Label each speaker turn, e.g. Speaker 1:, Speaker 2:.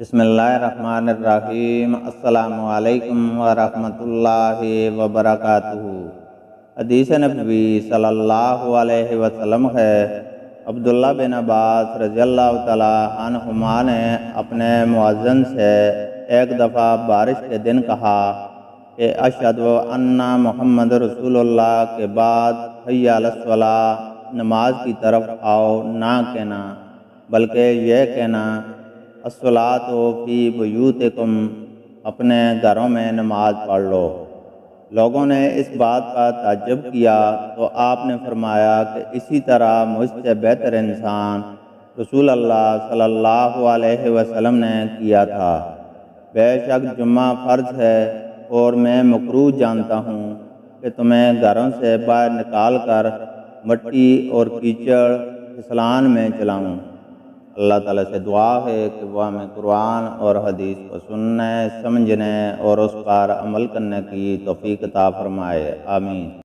Speaker 1: بسم اللہ الرحمن الرحیم۔ السلام علیکم ورحمۃ اللہ وبرکاتہ۔ حدیث نبوی صلی اللہ علیہ وسلم ہے، عبداللہ بن عباس رضی اللہ تعالیٰ عنہما نے اپنے مؤذن سے ایک دفعہ بارش کے دن کہا کہ اشہد ان محمد رسول اللہ کے بعد حی علی الصلاۃ، نماز کی طرف آؤ نہ کہنا بلکہ یہ کہنا الصلاۃ فی بیوتکم، اپنے گھروں میں نماز پڑھ لو۔ لوگوں نے اس بات کا تعجب کیا تو آپ نے فرمایا کہ اسی طرح مجھ سے بہتر انسان رسول اللہ صلی اللہ علیہ وسلم نے کیا تھا۔ بے شک جمعہ فرض ہے اور میں مکروہ جانتا ہوں کہ تمہیں گھروں سے باہر نکال کر مٹی اور کیچڑ پھسلان میں چلاؤں۔ اللہ تعالیٰ سے دعا ہے کہ وہ ہمیں قرآن اور حدیث کو سننے، سمجھنے اور اس پر عمل کرنے کی توفیق عطا فرمائے، آمین۔